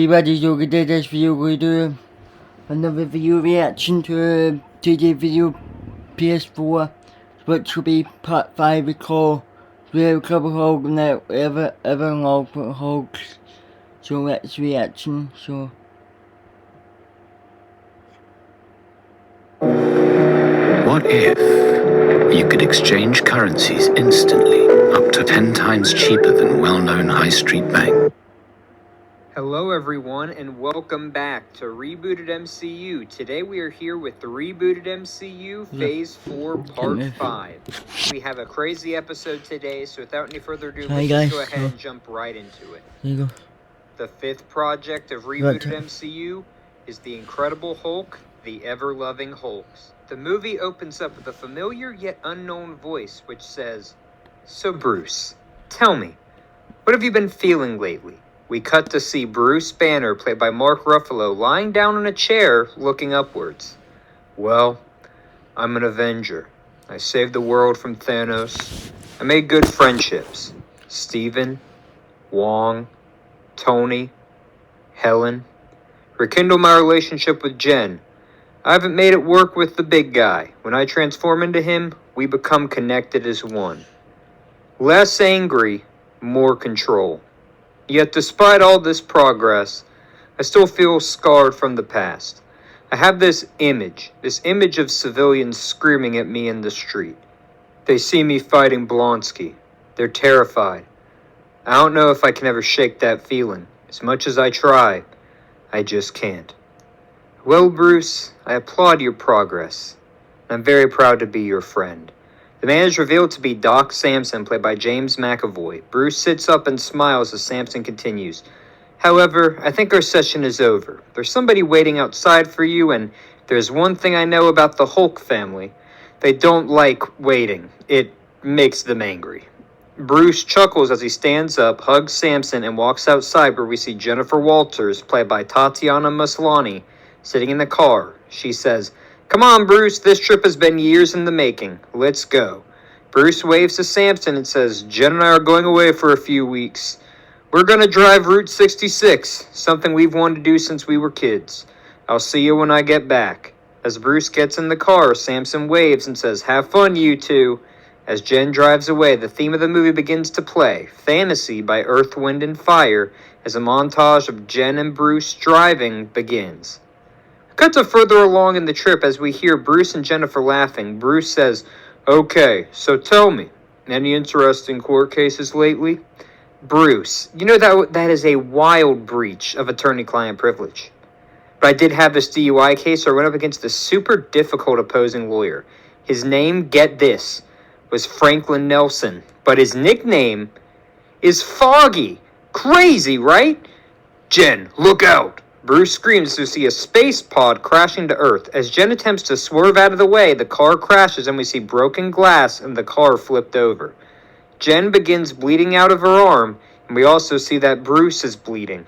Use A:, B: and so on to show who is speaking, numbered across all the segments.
A: Everybody, so today this video we're doing another video reaction to JTVideo PS4, which will be part 5 of called Real Cover Hulk Now Ever Hulks. So let's reaction. So
B: what if you could exchange currencies instantly, up to 10 times cheaper than well-known high street banks?
C: Hello everyone and welcome back to Rebooted MCU. Today we are here with the Rebooted MCU Phase 4 Part 5. We have a crazy episode today, so without any further ado, let's just go ahead and jump right into it.
A: there you go.
C: The fifth project of Rebooted MCU is The Incredible Hulk, The Ever-Loving Hulks. The movie opens up with a familiar yet unknown voice which says, "So Bruce, tell me, what have you been feeling lately?" We cut to see Bruce Banner, played by Mark Ruffalo, lying down in a chair, looking upwards. "Well, I'm an Avenger. I saved the world from Thanos. I made good friendships. Steven, Wong, Tony, Helen. Rekindle my relationship with Jen. I haven't made it work with the big guy. When I transform into him, we become connected as one. Less angry, more control. Yet despite all this progress, I still feel scarred from the past. I have this image of civilians screaming at me in the street. They see me fighting Blonsky. They're terrified. I don't know if I can ever shake that feeling. As much as I try, I just can't. Well, Bruce, I applaud your progress. I'm very proud to be your friend." The man is revealed to be Doc Samson, played by James McAvoy. Bruce sits up and smiles as Samson continues. "However, I think our session is over. There's somebody waiting outside for you, and there's one thing I know about the Hulk family. They don't like waiting. It makes them angry." Bruce chuckles as he stands up, hugs Samson, and walks outside where we see Jennifer Walters, played by Tatiana Maslany, sitting in the car. She says, "Come on, Bruce, this trip has been years in the making. Let's go." Bruce waves to Samson and says, "Jen and I are going away for a few weeks. We're going to drive Route 66, something we've wanted to do since we were kids. I'll see you when I get back." As Bruce gets in the car, Samson waves and says, "Have fun, you two." As Jen drives away, the theme of the movie begins to play, Fantasy by Earth, Wind, and Fire, as a montage of Jen and Bruce driving begins. Cut to further along in the trip as we hear Bruce and Jennifer laughing. Bruce says, "Okay, so tell me, any interesting court cases lately?" Bruce, you know that is a wild breach of attorney-client privilege. But I did have this DUI case, so I went up against a super difficult opposing lawyer. His name, get this, was Franklin Nelson, but his nickname is Foggy. Crazy, right? "Jen, look out!" Bruce screams to see a space pod crashing to Earth. As Jen attempts to swerve out of the way, the car crashes and we see broken glass and the car flipped over. Jen begins bleeding out of her arm, and we also see that Bruce is bleeding.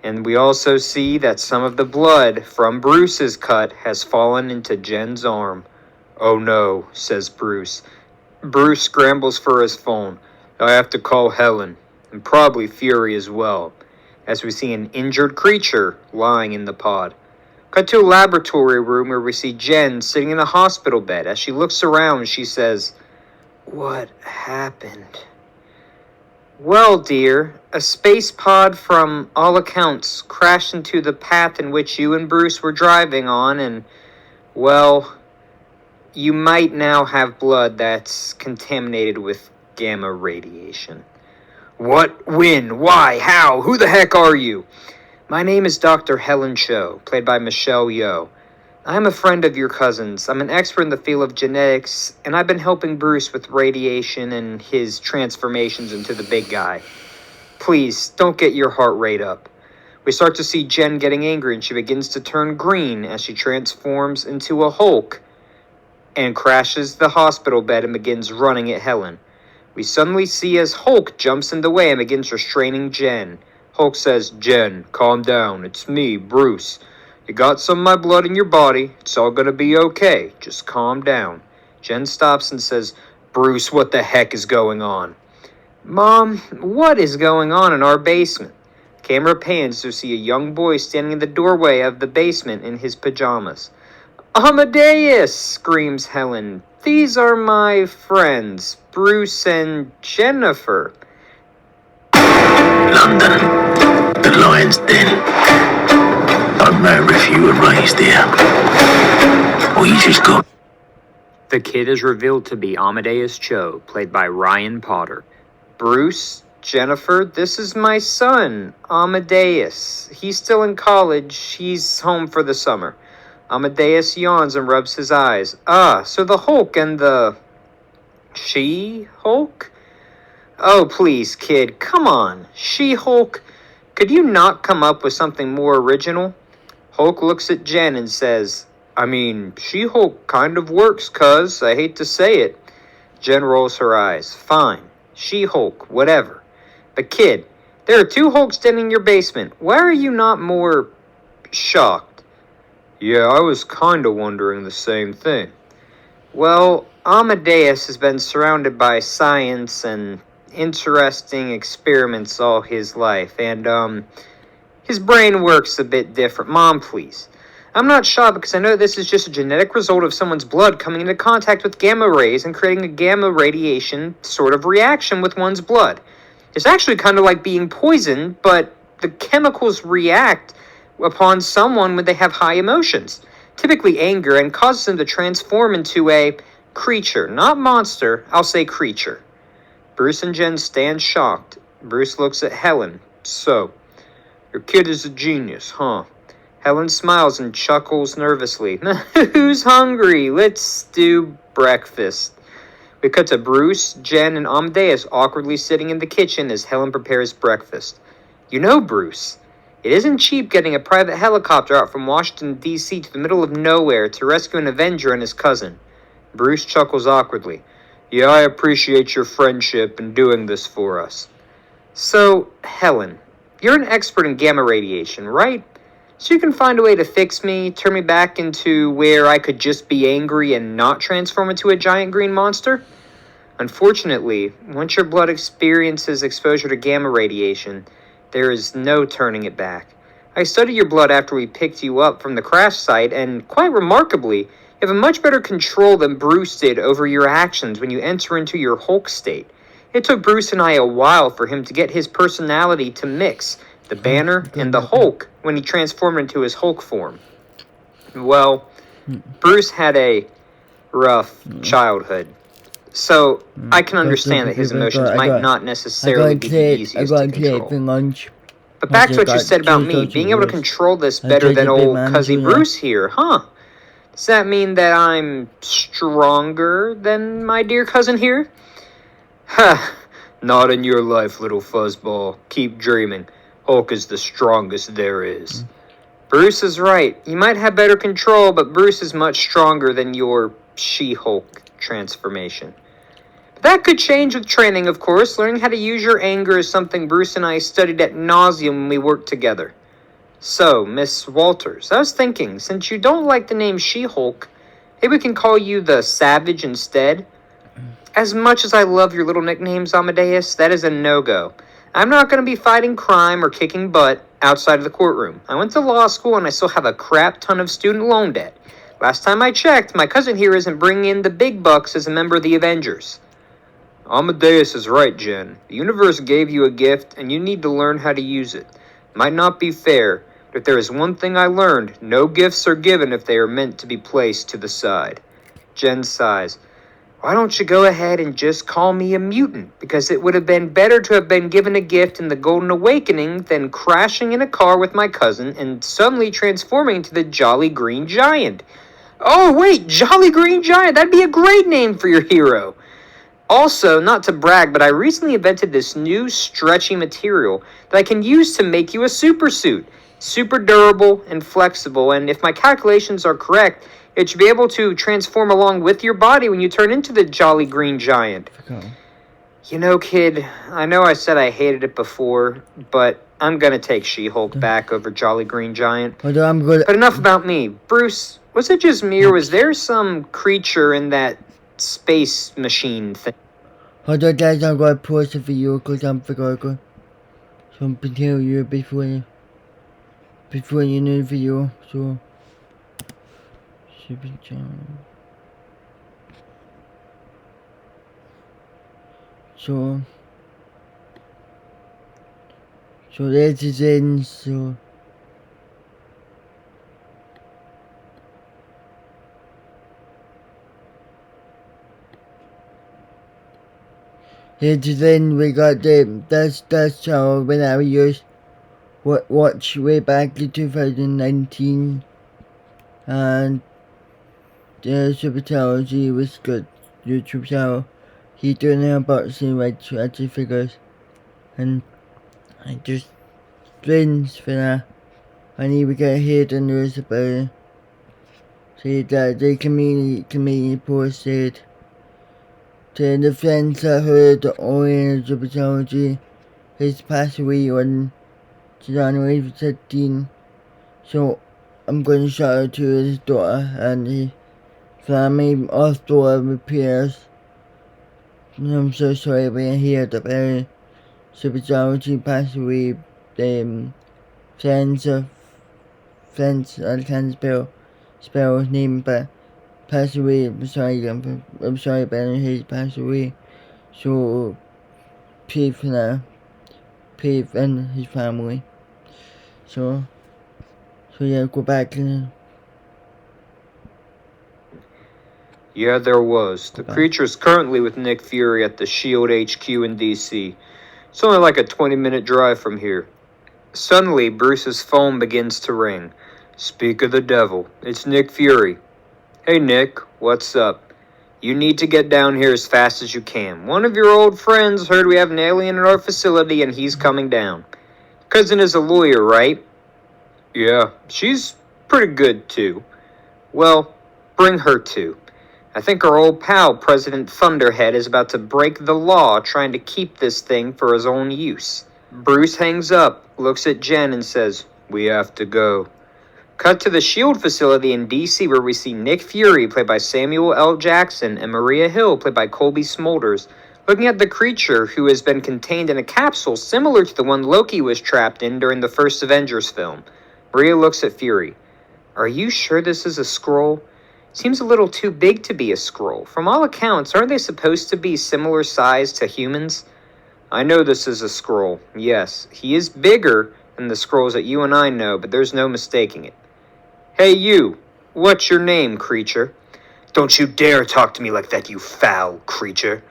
C: And we also see that some of the blood from Bruce's cut has fallen into Jen's arm. "Oh no," says Bruce. Bruce scrambles for his phone. "I have to call Helen, and probably Fury as well," as we see an injured creature lying in the pod. Cut to a laboratory room where we see Jen sitting in a hospital bed. As she looks around, she says, "What happened?" "Well, dear, a space pod from all accounts crashed into the path in which you and Bruce were driving on, and, well, you might now have blood that's contaminated with gamma radiation." "What? When? Why? How? Who the heck are you?" "My name is Dr. Helen Cho, played by Michelle Yeoh. I'm a friend of your cousin's. I'm an expert in the field of genetics, and I've been helping Bruce with radiation and his transformations into the big guy. Please, don't get your heart rate up." We start to see Jen getting angry, and she begins to turn green as she transforms into a Hulk and crashes the hospital bed and begins running at Helen. We suddenly see as Hulk jumps in the way and begins restraining Jen. Hulk says, "Jen, calm down. It's me, Bruce. You got some of my blood in your body. It's all gonna be okay. Just calm down." Jen stops and says, "Bruce, what the heck is going on?" "Mom, what is going on in our basement? Camera pans to see a young boy standing in the doorway of the basement in his pajamas. Amadeus! Screams Helen. These are my friends, Bruce and Jennifer.
B: London, the Lion's Den. Don't matter if you were raised there, or you just got...
C: The kid is revealed to be Amadeus Cho, played by Ryan Potter. Bruce, Jennifer, this is my son, Amadeus. He's still in college. He's home for the summer. Amadeus yawns and rubs his eyes. Ah, so the Hulk and the... She-Hulk? Oh, please, kid, come on. She-Hulk? Could you not come up with something more original? Hulk looks at Jen and says, I mean, She-Hulk kind of works, cuz. I hate to say it. Jen rolls her eyes. Fine. She-Hulk, whatever. But kid, there are 2 Hulks standing in your basement. Why are you not more... shocked? Yeah, I was kinda wondering the same thing. Well, Amadeus has been surrounded by science and interesting experiments all his life, and, his brain works a bit different. Mom, please. I'm not shocked because I know this is just a genetic result of someone's blood coming into contact with gamma rays and creating a gamma radiation sort of reaction with one's blood. It's actually kind of like being poisoned, but the chemicals react upon someone when they have high emotions, typically anger, and causes them to transform into a creature. Not monster, I'll say creature. Bruce and Jen stand shocked. Bruce looks at Helen. So, your kid is a genius, huh? Helen smiles and chuckles nervously. Who's hungry? Let's do breakfast. We cut to Bruce, Jen, and Amadeus awkwardly sitting in the kitchen as Helen prepares breakfast. You know, Bruce, it isn't cheap getting a private helicopter out from Washington, D.C. to the middle of nowhere to rescue an Avenger and his cousin. Bruce chuckles awkwardly. Yeah, I appreciate your friendship and doing this for us. So, Helen, you're an expert in gamma radiation, right? So you can find a way to fix me, turn me back into where I could just be angry and not transform into a giant green monster? Unfortunately, once your blood experiences exposure to gamma radiation, there is no turning it back. I studied your blood after we picked you up from the crash site, and quite remarkably, you have a much better control than Bruce did over your actions when you enter into your Hulk state. It took Bruce and I a while for him to get his personality to mix, the Banner and the Hulk, when he transformed into his Hulk form. Well, Bruce had a rough childhood, so I can understand that his emotions might not necessarily be the easiest to control. But back to what you said about me, being able to control this better than old Cuzzy Bruce here, huh? Does that mean that I'm stronger than my dear cousin here? Ha! Not in your life, little fuzzball. Keep dreaming. Hulk is the strongest there is. Bruce is right. You might have better control, but Bruce is much stronger than your She-Hulk transformation. But that could change with training, of course. Learning how to use your anger is something Bruce and I studied at nauseam when we worked together. So, Miss Walters, I was thinking, since you don't like the name She-Hulk, maybe we can call you the Savage instead? As much as I love your little nicknames, Amadeus, that is a no-go. I'm not going to be fighting crime or kicking butt outside of the courtroom. I went to law school and I still have a crap ton of student loan debt. Last time I checked, my cousin here isn't bringing in the big bucks as a member of the Avengers. Amadeus is right, Jen. The universe gave you a gift and you need to learn how to use it. Might not be fair, but if there is one thing I learned, no gifts are given if they are meant to be placed to the side. Jen sighs. Why don't you go ahead and just call me a mutant? Because it would have been better to have been given a gift in the Golden Awakening than crashing in a car with my cousin and suddenly transforming into the Jolly Green Giant. Oh, wait, Jolly Green Giant, that'd be a great name for your hero. Also, not to brag, but I recently invented this new stretchy material that I can use to make you a super suit. Super durable and flexible, and if my calculations are correct, it should be able to transform along with your body when you turn into the Jolly Green Giant. Okay. You know, kid, I know I said I hated it before, but I'm gonna take She-Hulk back over Jolly Green Giant. But enough about me. Bruce, was it just me, or was there some creature in that space machine thing?
A: Hold on, guys, I'm gonna pause the video because I'm forgotten. So I tell you before you know the video. So super channel. So that is in. So that is in. We got that's channel when I used watch way back to 2019, and the super channel was good. YouTube channel. He doing unboxing with action figures, and I just friends for that. I need to get here the news about it. See that the community posted to the friends that heard the orange of technology has passed away on January 13. So I'm going to shout out to his daughter and his family of door repairs. I'm so sorry when I heard about Super Technology passed away. Friends, I can't spell his name, but passed away. I'm sorry about his passed away. So pray for that, pray and his family. So yeah, go back and.
C: Yeah, there was. The creature's currently with Nick Fury at the S.H.I.E.L.D. HQ in D.C. It's only like a 20-minute drive from here. Suddenly, Bruce's phone begins to ring. Speak of the devil. It's Nick Fury. Hey, Nick. What's up? You need to get down here as fast as you can. One of your old friends heard we have an alien in our facility and he's coming down. Cousin is a lawyer, right? Yeah, she's pretty good, too. Well, bring her too. I think our old pal, President Thunderhead, is about to break the law trying to keep this thing for his own use. Bruce hangs up, looks at Jen, and says, We have to go. Cut to the S.H.I.E.L.D. facility in D.C. where we see Nick Fury, played by Samuel L. Jackson, and Maria Hill, played by Colby Smulders, looking at the creature who has been contained in a capsule similar to the one Loki was trapped in during the first Avengers film. Maria looks at Fury. Are you sure this is a Skrull? Seems a little too big to be a Skrull. From all accounts, aren't they supposed to be similar size to humans? I know this is a Skrull. Yes, he is bigger than the Skrulls that you and I know, but there's no mistaking it. Hey you, what's your name, creature? Don't you dare talk to me like that, you foul creature.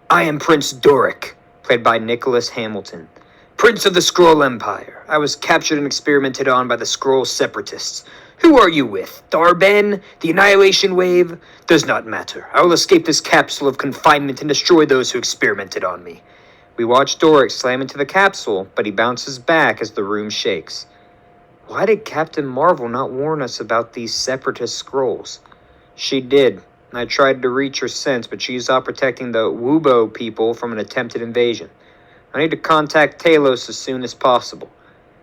C: I am Prince Doric, played by Nicholas Hamilton. Prince of the Skrull Empire. I was captured and experimented on by the Skrull separatists. Who are you with? Darben? The Annihilation Wave? Does not matter. I will escape this capsule of confinement and destroy those who experimented on me. We watch Doric slam into the capsule, but he bounces back as the room shakes. Why did Captain Marvel not warn us about these separatist Skrulls? She did. I tried to reach her since, but she's out protecting the Wubo people from an attempted invasion. I need to contact Talos as soon as possible.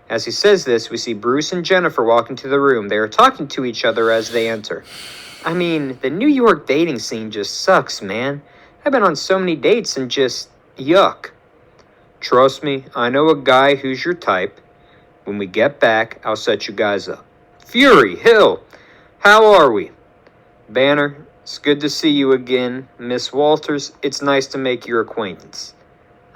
C: As he says this, we see Bruce and Jennifer walk into the room. They are talking to each other as they enter. I mean, the New York dating scene just sucks, man. I've been on so many dates and just yuck. Trust me, I know a guy who's your type. When we get back, I'll set you guys up. Fury, Hill, how are we? Banner, it's good to see you again. Miss Walters, it's nice to make your acquaintance.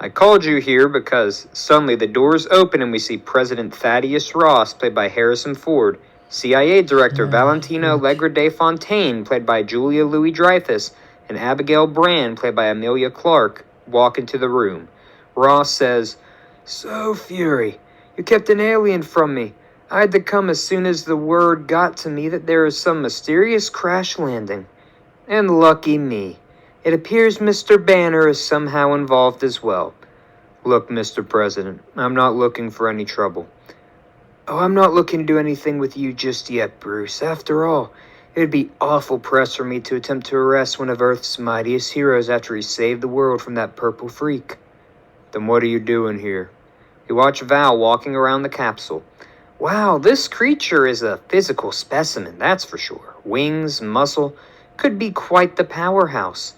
C: I called you here because suddenly the doors open and we see President Thaddeus Ross, played by Harrison Ford, CIA Director Valentina Allegra de Fontaine, played by Julia Louis-Dreyfus, and Abigail Brand, played by Amelia Clark, walk into the room. Ross says, So, Fury, you kept an alien from me. I had to come as soon as the word got to me that there is some mysterious crash landing. And lucky me. It appears Mr. Banner is somehow involved as well. Look, Mr. President, I'm not looking for any trouble. Oh, I'm not looking to do anything with you just yet, Bruce. After all, it would be awful press for me to attempt to arrest one of Earth's mightiest heroes after he saved the world from that purple freak. Then what are you doing here? We watch Val walking around the capsule. Wow, this creature is a physical specimen, that's for sure. Wings, muscle, could be quite the powerhouse.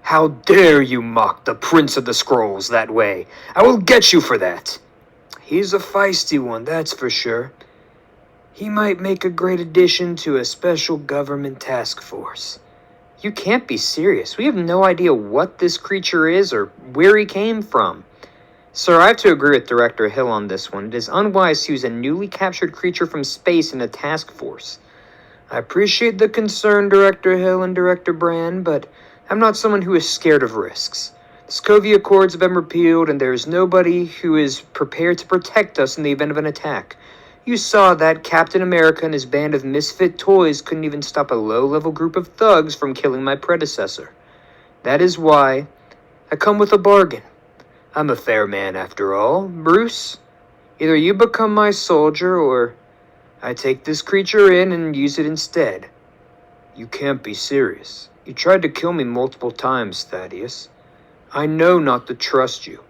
C: How dare you mock the Prince of the Skrulls that way? I will get you for that. He's a feisty one, that's for sure. He might make a great addition to a special government task force. You can't be serious. We have no idea what this creature is or where he came from. Sir, I have to agree with Director Hill on this one. It is unwise to use a newly captured creature from space in a task force. I appreciate the concern, Director Hill and Director Brand, but I'm not someone who is scared of risks. The Sokovia Accords have been repealed, and there is nobody who is prepared to protect us in the event of an attack. You saw that Captain America and his band of misfit toys couldn't even stop a low-level group of thugs from killing my predecessor. That is why I come with a bargain. I'm a fair man after all. Bruce, either you become my soldier or I take this creature in and use it instead. You can't be serious. You tried to kill me multiple times, Thaddeus. I know not to trust you.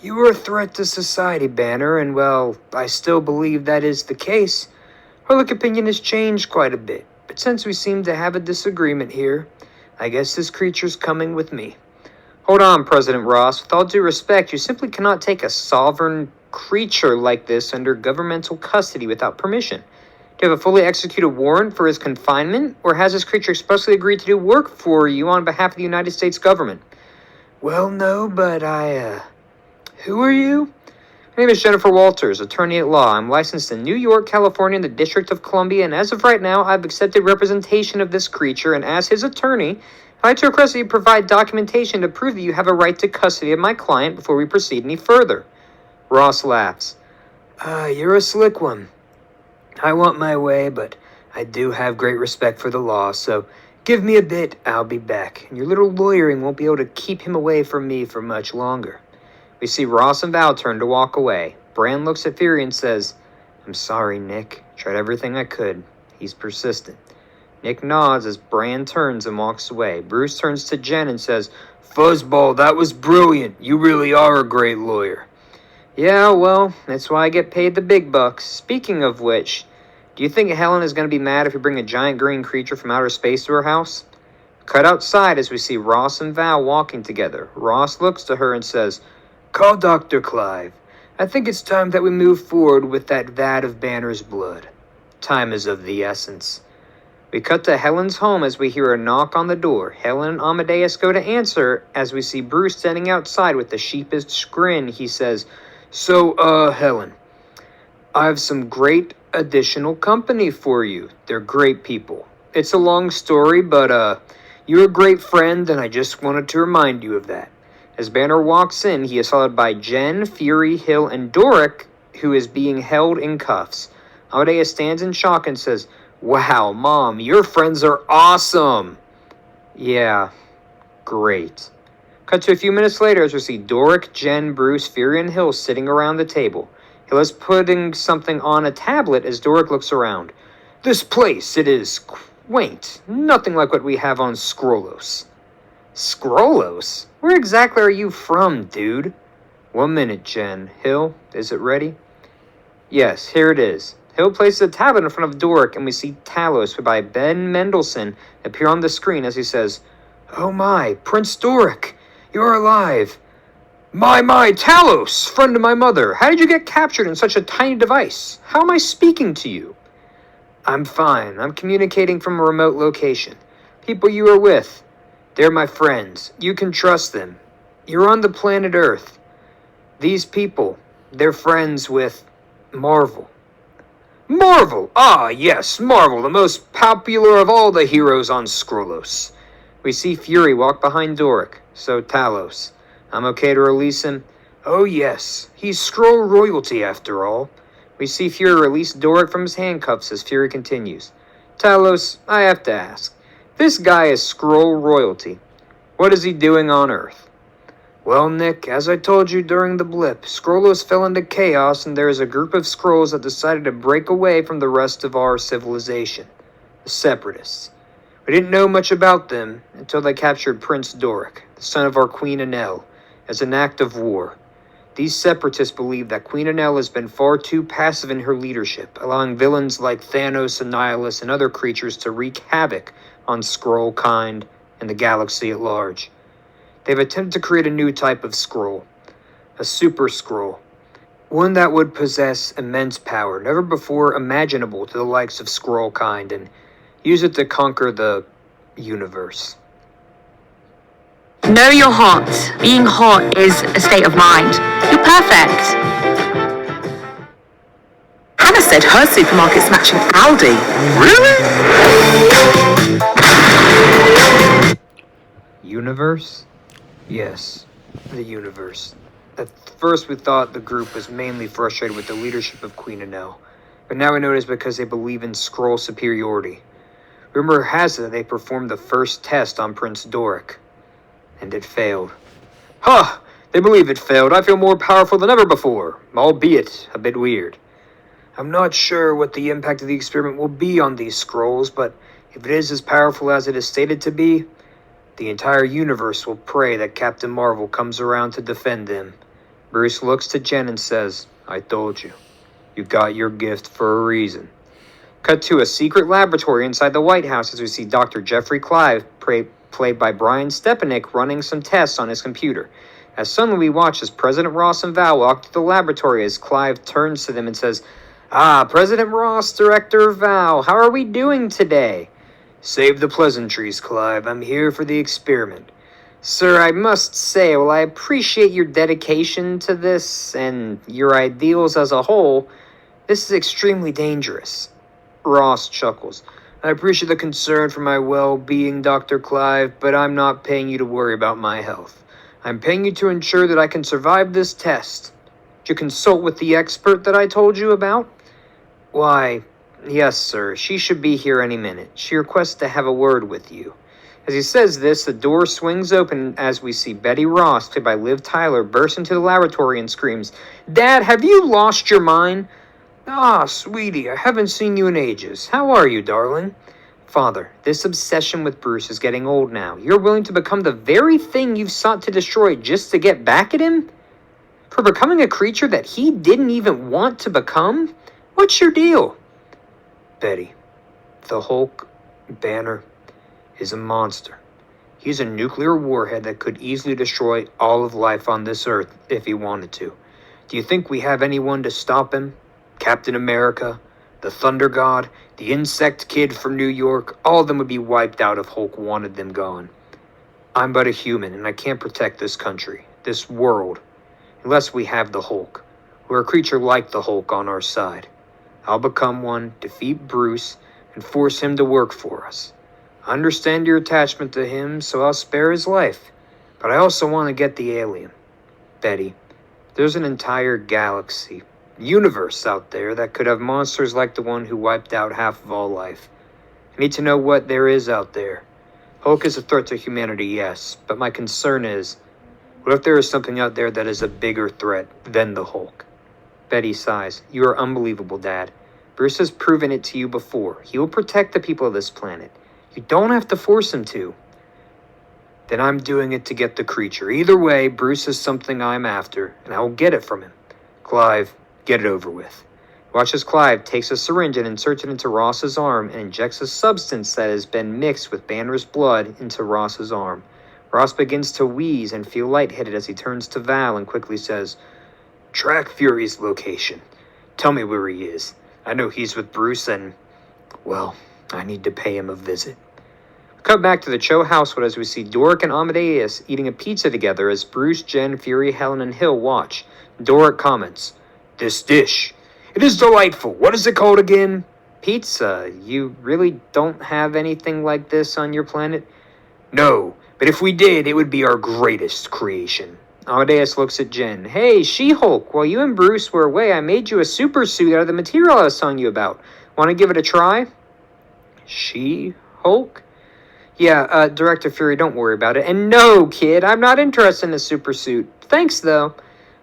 C: You were a threat to society, Banner, and well, I still believe that is the case. Public opinion has changed quite a bit, but since we seem to have a disagreement here, I guess this creature's coming with me. Hold on, President Ross. With all due respect, you simply cannot take a sovereign creature like this under governmental custody without permission. Do you have a fully executed warrant for his confinement, or has this creature expressly agreed to do work for you on behalf of the United States government? Well, no, but Who are you? My name is Jennifer Walters, attorney at law. I'm licensed in New York, California, and the District of Columbia, and as of right now, I've accepted representation of this creature, and as his attorney, I'd like to request that you provide documentation to prove that you have a right to custody of my client before we proceed any further. Ross laughs. You're a slick one. I want my way, but I do have great respect for the law, so give me a bit, I'll be back, and your little lawyering won't be able to keep him away from me for much longer. We see Ross and Val turn to walk away. Brand looks at Fury and says, I'm sorry, Nick. Tried everything I could. He's persistent. Nick nods as Brand turns and walks away. Bruce turns to Jen and says, Fuzzball, that was brilliant. You really are a great lawyer. Yeah, well, that's why I get paid the big bucks. Speaking of which, do you think Helen is going to be mad if we bring a giant green creature from outer space to her house? Cut outside as we see Ross and Val walking together. Ross looks to her and says, Call Dr. Clive. I think it's time that we move forward with that vat of Banner's blood. Time is of the essence. We cut to Helen's home as we hear a knock on the door. Helen and Amadeus go to answer as we see Bruce standing outside with a sheepish grin. He says, So, Helen, I have some great additional company for you. They're great people. It's a long story, but, you're a great friend, and I just wanted to remind you of that. As Banner walks in, he is followed by Jen, Fury, Hill, and Doric, who is being held in cuffs. Amadeus stands in shock and says, Wow, Mom, your friends are awesome! Yeah, great. Cut to a few minutes later as we see Doric, Jen, Bruce, Fury, and Hill sitting around the table. Hill is putting something on a tablet as Doric looks around. This place, it is quaint. Nothing like what we have on Skrullos. Skrullos? Where exactly are you from, dude? 1 minute, Jen. Hill, is it ready? Yes, here it is. Hill places a tablet in front of Doric, and we see Talos, played by Ben Mendelsohn, appear on the screen as he says, Oh my, Prince Doric, you're alive. My, Talos, friend of my mother, how did you get captured in such a tiny device? How am I speaking to you? I'm fine. I'm communicating from a remote location. People you are with, they're my friends. You can trust them. You're on the planet Earth. These people, they're friends with Marvel. Marvel! Ah, yes, Marvel, the most popular of all the heroes on Skrullos. We see Fury walk behind Doric. So, Talos, I'm okay to release him? Oh, yes. He's Skrull royalty, after all. We see Fury release Doric from his handcuffs as Fury continues. Talos, I have to ask. This guy is Skrull royalty. What is he doing on Earth? Well, Nick, as I told you during the blip, Skrullos fell into chaos and there is a group of Skrulls that decided to break away from the rest of our civilization. The Separatists. We didn't know much about them until they captured Prince Doric, the son of our Queen Anel, as an act of war. These Separatists believe that Queen Anel has been far too passive in her leadership, allowing villains like Thanos, Annihilus, and other creatures to wreak havoc on Skrull kind and the galaxy at large. They've attempted to create a new type of Skrull, a Super Skrull. One that would possess immense power, never before imaginable to the likes of Skrull kind, and use it to conquer the universe.
D: Know your heart. Being hot is a state of mind. You're perfect. Hannah said her supermarket's matching Aldi. Really?
C: Universe? Yes, the universe. At first we thought the group was mainly frustrated with the leadership of Queen Anel, but now we know it is because they believe in Skrull superiority. Rumor has it that they performed the first test on Prince Doric, and it failed. Huh! They believe it failed. I feel more powerful than ever before, albeit a bit weird. I'm not sure what the impact of the experiment will be on these Skrulls, but if it is as powerful as it is stated to be, the entire universe will pray that Captain Marvel comes around to defend them. Bruce looks to Jen and says, I told you. You got your gift for a reason. Cut to a secret laboratory inside the White House as we see Dr. Jeffrey Clive, played by Brian Stepanek, running some tests on his computer. As suddenly we watch as President Ross and Val walk to the laboratory as Clive turns to them and says, President Ross, Director Val, how are we doing today? Save the pleasantries, Clive. I'm here for the experiment. Sir, I must say, while I appreciate your dedication to this and your ideals as a whole, this is extremely dangerous. Ross chuckles. I appreciate the concern for my well-being, Dr. Clive, but I'm not paying you to worry about my health. I'm paying you to ensure that I can survive this test. Did you consult with the expert that I told you about? Why, yes, sir. She should be here any minute. She requests to have a word with you. As he says this, the door swings open as we see Betty Ross, played by Liv Tyler, burst into the laboratory and screams, Dad, have you lost your mind? Sweetie, I haven't seen you in ages. How are you, darling? Father, this obsession with Bruce is getting old now. You're willing to become the very thing you've sought to destroy just to get back at him? For becoming a creature that he didn't even want to become? What's your deal? Betty, the Hulk, Banner, is a monster. He's a nuclear warhead that could easily destroy all of life on this Earth if he wanted to. Do you think we have anyone to stop him? Captain America, the Thunder God, the Insect Kid from New York, all of them would be wiped out if Hulk wanted them gone. I'm but a human, and I can't protect this country, this world, unless we have the Hulk. We're a creature like the Hulk on our side. I'll become one, defeat Bruce, and force him to work for us. I understand your attachment to him, so I'll spare his life. But I also want to get the alien. Betty, there's an entire galaxy, universe out there that could have monsters like the one who wiped out half of all life. I need to know what there is out there. Hulk is a threat to humanity, yes, but my concern is, what if there is something out there that is a bigger threat than the Hulk? Betty sighs. You are unbelievable, Dad. Bruce has proven it to you before. He will protect the people of this planet. You don't have to force him to. Then I'm doing it to get the creature. Either way, Bruce is something I'm after, and I will get it from him. Clive, get it over with. Watch as Clive takes a syringe and inserts it into Ross's arm and injects a substance that has been mixed with Banner's blood into Ross's arm. Ross begins to wheeze and feel lightheaded as he turns to Val and quickly says, Track Fury's location. Tell me where he is. I know he's with Bruce and, well, I need to pay him a visit. Cut back to the Cho household as we see Doric and Amadeus eating a pizza together as Bruce, Jen, Fury, Helen, and Hill watch. Doric comments, This dish. It is delightful. What is it called again? Pizza. You really don't have anything like this on your planet? No, but if we did, it would be our greatest creation. Amadeus looks at Jen. Hey, She-Hulk, while you and Bruce were away, I made you a super suit out of the material I was telling you about. Want to give it a try? She-Hulk? Yeah, Director Fury, don't worry about it. And no, kid, I'm not interested in a super suit. Thanks, though.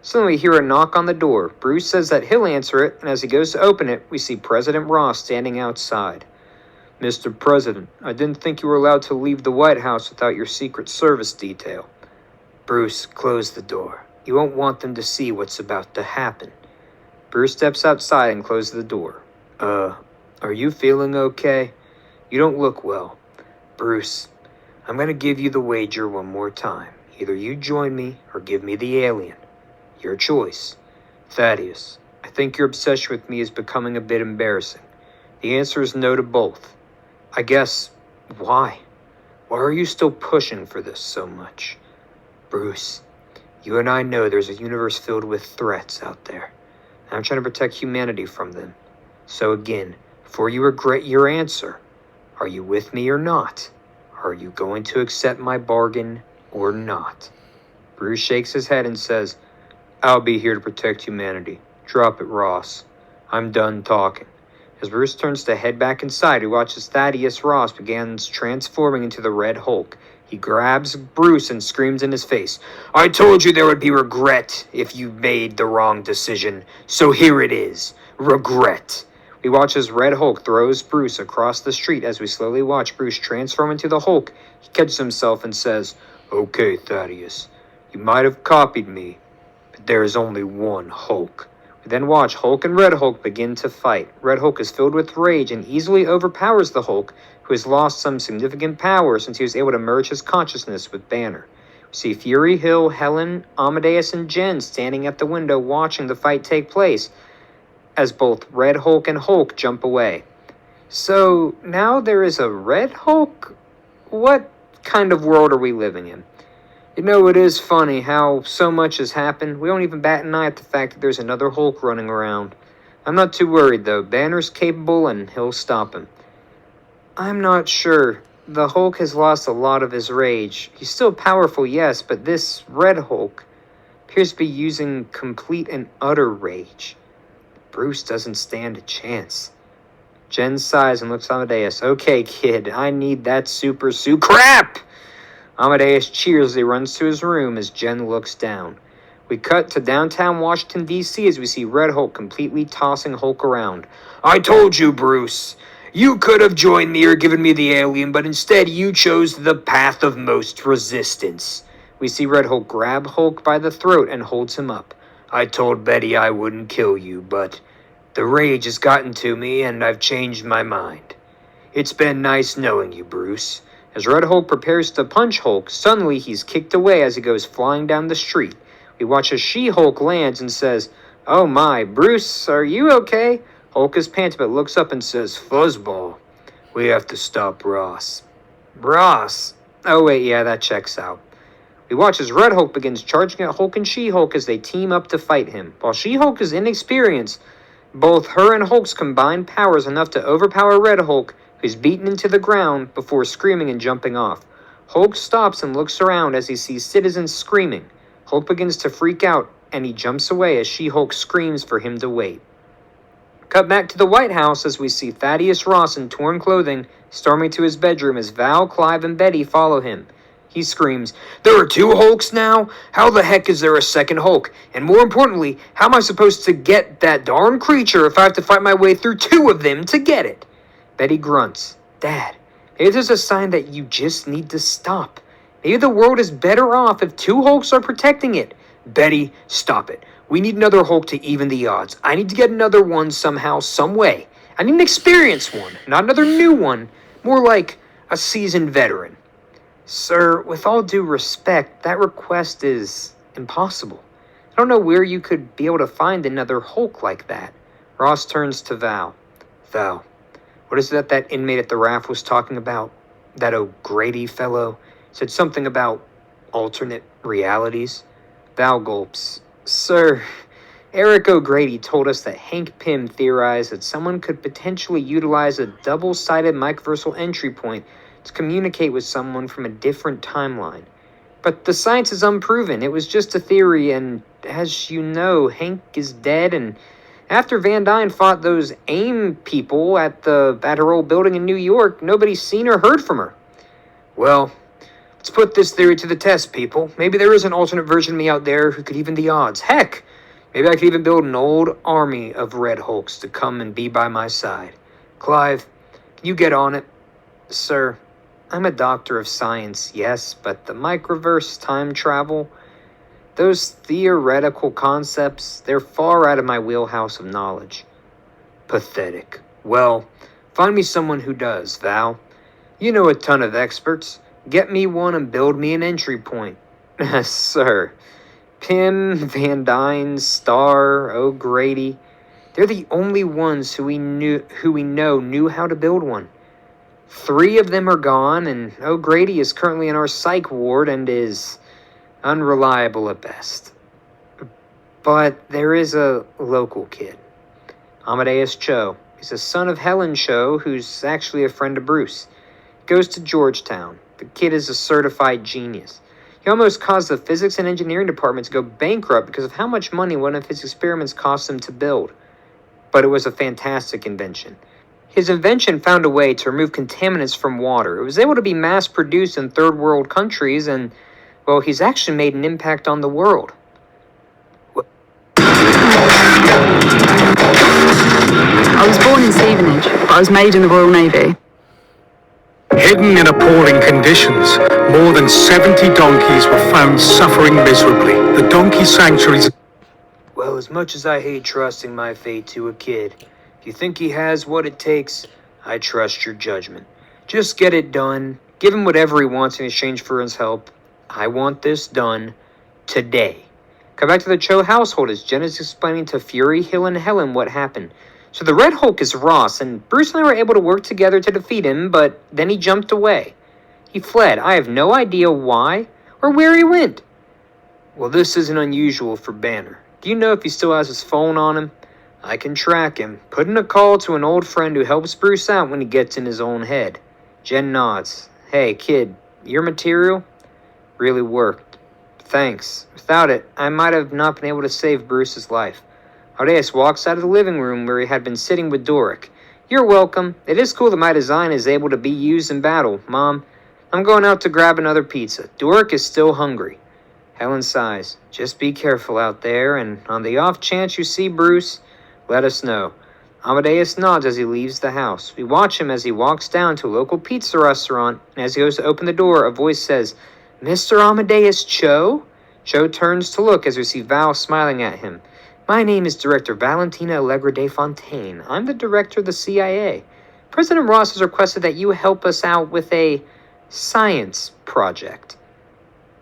C: Suddenly we hear a knock on the door. Bruce says that he'll answer it, and as he goes to open it, we see President Ross standing outside. Mr. President, I didn't think you were allowed to leave the White House without your Secret Service detail. Bruce, close the door. You won't want them to see what's about to happen. Bruce steps outside and closes the door. Are you feeling okay? You don't look well. Bruce, I'm going to give you the wager one more time. Either you join me or give me the alien. Your choice. Thaddeus, I think your obsession with me is becoming a bit embarrassing. The answer is no to both. I guess, why? Why are you still pushing for this so much? Bruce, you and I know there's a universe filled with threats out there. I'm trying to protect humanity from them. So again, before you regret your answer, are you with me or not? Are you going to accept my bargain or not? Bruce shakes his head and says, I'll be here to protect humanity. Drop it, Ross. I'm done talking. As Bruce turns to head back inside, he watches Thaddeus Ross begins transforming into the Red Hulk. He grabs Bruce and screams in his face, I told you there would be regret if you made the wrong decision. So here it is. Regret. We watch as Red Hulk throws Bruce across the street. As we slowly watch Bruce transform into the Hulk, he catches himself and says, Okay, Thaddeus, you might have copied me, but there is only one Hulk. We then watch Hulk and Red Hulk begin to fight. Red Hulk is filled with rage and easily overpowers the Hulk, who has lost some significant power since he was able to merge his consciousness with Banner. We see Fury, Hill, Helen, Amadeus, and Jen standing at the window watching the fight take place, as both Red Hulk and Hulk jump away. So, now there is a Red Hulk? What kind of world are we living in? You know, it is funny how so much has happened. We don't even bat an eye at the fact that there's another Hulk running around. I'm not too worried, though. Banner's capable, and he'll stop him. I'm not sure. The Hulk has lost a lot of his rage. He's still powerful, yes, but this Red Hulk appears to be using complete and utter rage. Bruce doesn't stand a chance. Jen sighs and looks at Amadeus. Okay, kid, I need that super suit. Crap! Amadeus cheers as he runs to his room as Jen looks down. We cut to downtown Washington, D.C. as we see Red Hulk completely tossing Hulk around. I told you, Bruce. You could have joined me or given me the alien, but instead you chose the path of most resistance. We see Red Hulk grab Hulk by the throat and holds him up. I told Betty I wouldn't kill you, but the rage has gotten to me and I've changed my mind. It's been nice knowing you, Bruce. As Red Hulk prepares to punch Hulk, suddenly he's kicked away as he goes flying down the street. We watch as She-Hulk lands and says, Oh my, Bruce, are you okay? Hulk is panting but looks up and says, Fuzzball, we have to stop Ross. Ross? Oh wait, yeah, that checks out. We watch as Red Hulk begins charging at Hulk and She-Hulk as they team up to fight him. While She-Hulk is inexperienced, both her and Hulk's combined powers enough to overpower Red Hulk, who's beaten into the ground before screaming and jumping off. Hulk stops and looks around as he sees citizens screaming. Hulk begins to freak out, and he jumps away as She-Hulk screams for him to wait. Cut back to the White House as we see Thaddeus Ross in torn clothing storming to his bedroom as Val, Clive, and Betty follow him. He screams, There are two Hulks now? How the heck is there a second Hulk? And more importantly, how am I supposed to get that darn creature if I have to fight my way through two of them to get it? Betty grunts, Dad, maybe there's a sign that you just need to stop. Maybe the world is better off if two Hulks are protecting it. Betty, stop it. We need another Hulk to even the odds. I need to get another one somehow, some way. I need an experienced one, not another new one. More like a seasoned veteran. Sir, with all due respect, that request is impossible. I don't know where you could be able to find another Hulk like that. Ross turns to Val. Val, what is it that inmate at the raft was talking about? That O'Grady fellow said something about alternate realities. Val gulps. Sir, Eric O'Grady told us that Hank Pym theorized that someone could potentially utilize a double-sided microversal entry point to communicate with someone from a different timeline. But the science is unproven. It was just a theory, and as you know, Hank is dead, and after Van Dyne fought those AIM people at her old building in New York, nobody's seen or heard from her. Well, let's put this theory to the test, people. Maybe there is an alternate version of me out there who could even the odds. Heck, maybe I could even build an old army of Red Hulks to come and be by my side. Clive, can you get on it? Sir, I'm a doctor of science, yes, but the microverse, time travel, those theoretical concepts, they're far out of my wheelhouse of knowledge. Pathetic. Well, find me someone who does, Val. You know a ton of experts. Get me one and build me an entry point. Sir, Pym, Van Dyne, Starr, O'Grady. They're the only ones who we know knew how to build one. 3 of them are gone, and O'Grady is currently in our psych ward and is unreliable at best. But there is a local kid, Amadeus Cho. He's a son of Helen Cho, who's actually a friend of Bruce. He goes to Georgetown. The kid is a certified genius. He almost caused the physics and engineering department to go bankrupt because of how much money one of his experiments cost him to build. But it was a fantastic invention. His invention found a way to remove contaminants from water. It was able to be mass-produced in third world countries, and, well, he's actually made an impact on the world.
D: I was born in Stevenage, but I was made in the Royal Navy.
E: Hidden in appalling conditions, more than 70 donkeys were found suffering miserably. The donkey sanctuaries...
C: Well, as much as I hate trusting my fate to a kid, if you think he has what it takes, I trust your judgment. Just get it done. Give him whatever he wants in exchange for his help. I want this done today. Come back to the Cho household as Jen is explaining to Fury, Hill, and Helen what happened. So the Red Hulk is Ross, and Bruce and I were able to work together to defeat him, but then he jumped away. He fled. I have no idea why or where he went. Well, this isn't unusual for Banner. Do you know if he still has his phone on him? I can track him. Put in a call to an old friend who helps Bruce out when he gets in his own head. Jen nods. Hey, kid, your material really worked. Thanks. Without it, I might have not been able to save Bruce's life. Amadeus walks out of the living room where he had been sitting with Doric. You're welcome. It is cool that my design is able to be used in battle, Mom. I'm going out to grab another pizza. Doric is still hungry. Helen sighs. Just be careful out there, and on the off chance you see Bruce, let us know. Amadeus nods as he leaves the house. We watch him as he walks down to a local pizza restaurant, and as he goes to open the door, a voice says, Mr. Amadeus Cho? Cho turns to look as we see Val smiling at him. My name is Director Valentina Allegra de Fontaine. I'm the director of the CIA. President Ross has requested that you help us out with a science project.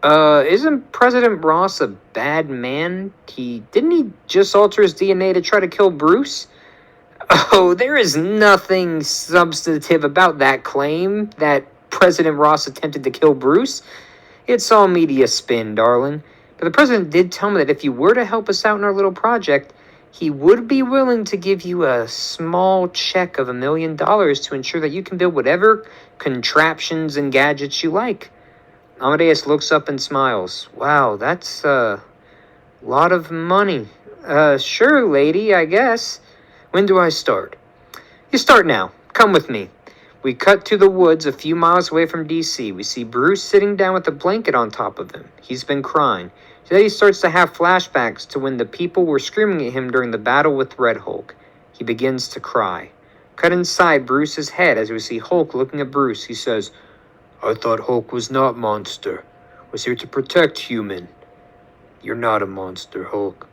C: Isn't President Ross a bad man? Didn't he just alter his DNA to try to kill Bruce? Oh, there is nothing substantive about that claim that President Ross attempted to kill Bruce. It's all media spin, darling. But the president did tell me that if you were to help us out in our little project, he would be willing to give you a small check of $1 million to ensure that you can build whatever contraptions and gadgets you like. Amadeus looks up and smiles. Wow, that's a lot of money. Sure, lady, I guess. When do I start? You start now. Come with me. We cut to the woods a few miles away from D.C. We see Bruce sitting down with a blanket on top of him. He's been crying. Today he starts to have flashbacks to when the people were screaming at him during the battle with Red Hulk. He begins to cry. Cut inside Bruce's head as we see Hulk looking at Bruce. He says, I thought Hulk was not monster. Was here to protect human. You're not a monster, Hulk.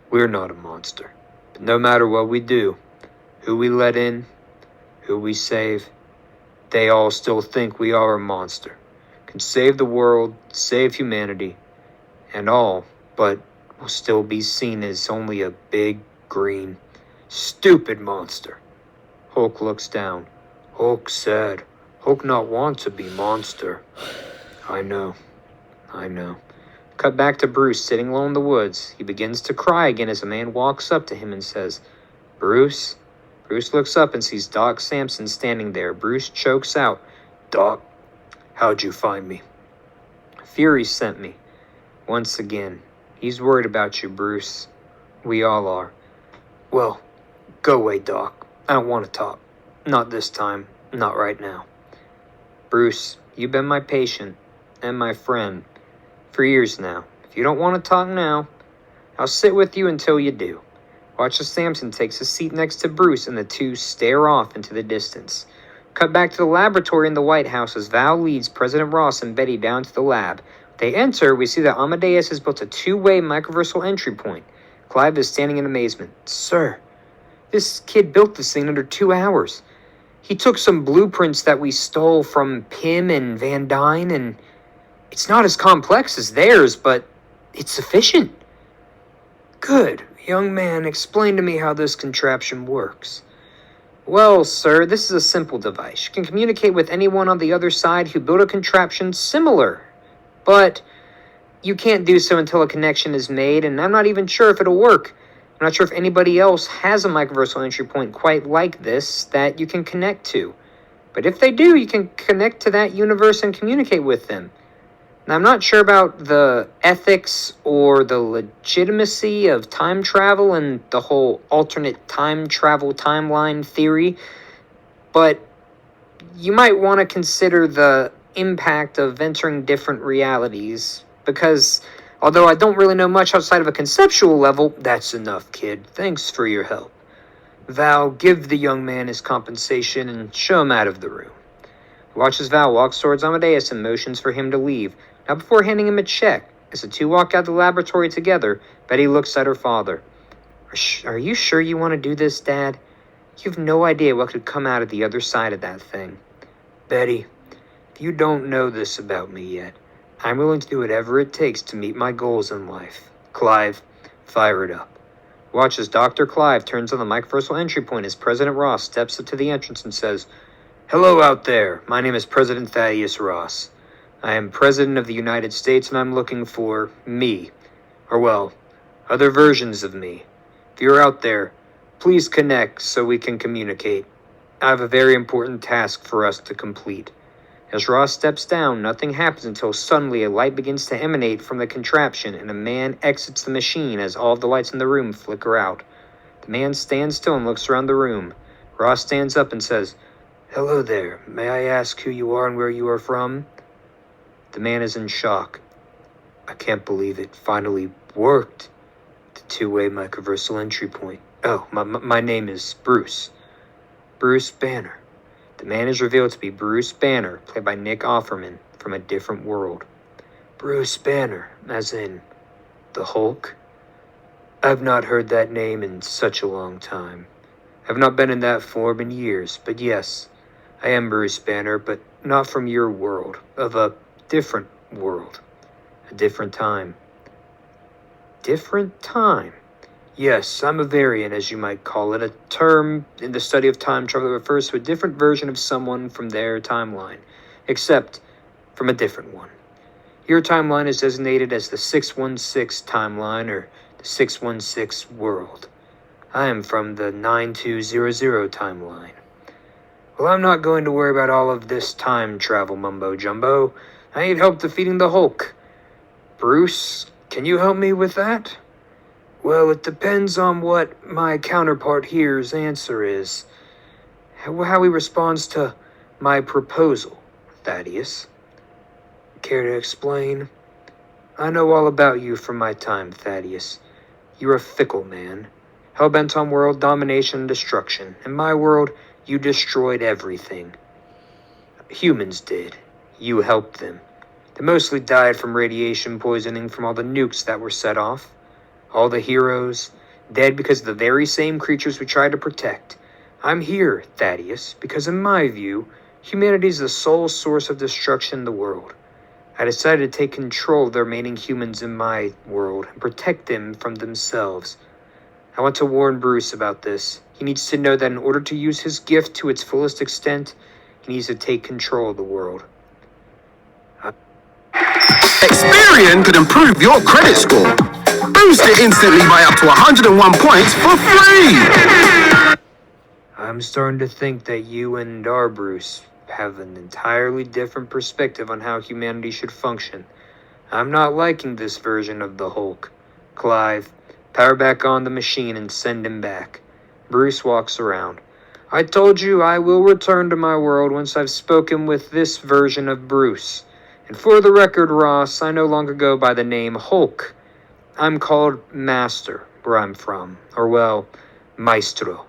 C: We're not a monster. But no matter what we do, who we let in, who we save, they all still think we are a monster. Can save the world, save humanity, and all, but will still be seen as only a big, green, stupid monster. Hulk looks down. Hulk sad. Hulk not want to be monster. I know. Cut back to Bruce sitting alone in the woods. He begins to cry again as a man walks up to him and says, Bruce? Bruce looks up and sees Doc Samson standing there. Bruce chokes out, Doc, how'd you find me? Fury sent me. Once again. He's worried about you, Bruce. We all are. Well, go away, Doc. I don't want to talk. Not this time. Not right now. Bruce, you've been my patient and my friend for years now. If you don't want to talk now, I'll sit with you until you do. Watch as Samson takes a seat next to Bruce and the two stare off into the distance. Cut back to the laboratory in the White House as Val leads President Ross and Betty down to the lab. They enter, we see that Amadeus has built a two-way microversal entry point. Clive is standing in amazement. Sir, this kid built this thing under 2 hours. He took some blueprints that we stole from Pym and Van Dyne, and it's not as complex as theirs, but It's sufficient. Good. Young man, explain to me how this contraption works. Well, sir, this is a simple device. You can communicate with anyone on the other side who built a contraption similar. But you can't do so until a connection is made, and I'm not even sure if it'll work. I'm not sure if anybody else has a microversal entry point quite like this that you can connect to. But if they do, you can connect to that universe and communicate with them. Now, I'm not sure about the ethics or the legitimacy of time travel and the whole alternate time travel timeline theory, but you might want to consider the impact of entering different realities, because although I don't really know much outside of a conceptual level, that's enough, kid. Thanks for your help. Val, give the young man his compensation and show him out of the room. Watch as Val walks towards Amadeus and motions for him to leave. Now, before handing him a check, as the two walk out the laboratory together, Betty looks at her father. Are you sure you want to do this, Dad? You have no idea what could come out of the other side of that thing. Betty, if you don't know this about me yet, I'm willing to do whatever it takes to meet my goals in life. Clive, fire it up. Watch as Dr. Clive turns on the microversal entry point as President Ross steps up to the entrance and says, "Hello out there. My name is President Thaddeus Ross. I am President of the United States, and I'm looking for me. Or, well, other versions of me. If you're out there, please connect so we can communicate. I have a very important task for us to complete." As Ross steps down, nothing happens until suddenly a light begins to emanate from the contraption, and a man exits the machine as all of the lights in the room flicker out. The man stands still and looks around the room. Ross stands up and says, "Hello there. May I ask who you are and where you are from?" The man is in shock. I can't believe it finally worked. The two-way microversal entry point. Oh, my name is Bruce. Bruce Banner. The man is revealed to be Bruce Banner, played by Nick Offerman, from a different world. Bruce Banner, as in the Hulk? I've not heard that name in such a long time. I've not been in that form in years, but yes, I am Bruce Banner, but not from your world, of a different world, a different time. Different time? Yes, I'm a variant, as you might call it, a term in the study of time travel that refers to a different version of someone from their timeline, except from a different one. Your timeline is designated as the 616 timeline, or the 616 world. I am from the 9200 timeline. Well, I'm not going to worry about all of this time travel mumbo-jumbo. I need help defeating the Hulk. Bruce, can you help me with that? Well, it depends on what my counterpart here's answer is. How he responds to my proposal, Thaddeus. Care to explain? I know all about you from my time, Thaddeus. You're a fickle man, hell-bent on world domination and destruction. In my world, you destroyed everything. Humans did. You helped them. They mostly died from radiation poisoning from all the nukes that were set off. All the heroes, dead because of the very same creatures we tried to protect. I'm here, Thaddeus, because in my view, humanity is the sole source of destruction in the world. I decided to take control of the remaining humans in my world and protect them from themselves. I want to warn Bruce about this. He needs to know that in order to use his gift to its fullest extent, he needs to take control of the world.
F: Experian could improve your credit score. Boost it instantly by up to 101 points for free!
C: I'm starting to think that you and our Bruce have an entirely different perspective on how humanity should function. I'm not liking this version of the Hulk. Clive, power back on the machine and send him back. Bruce walks around. I told you I will return to my world once I've spoken with this version of Bruce. And for the record, Ross, I no longer go by the name Hulk. I'm called Master, where I'm from. Or, well, Maestro,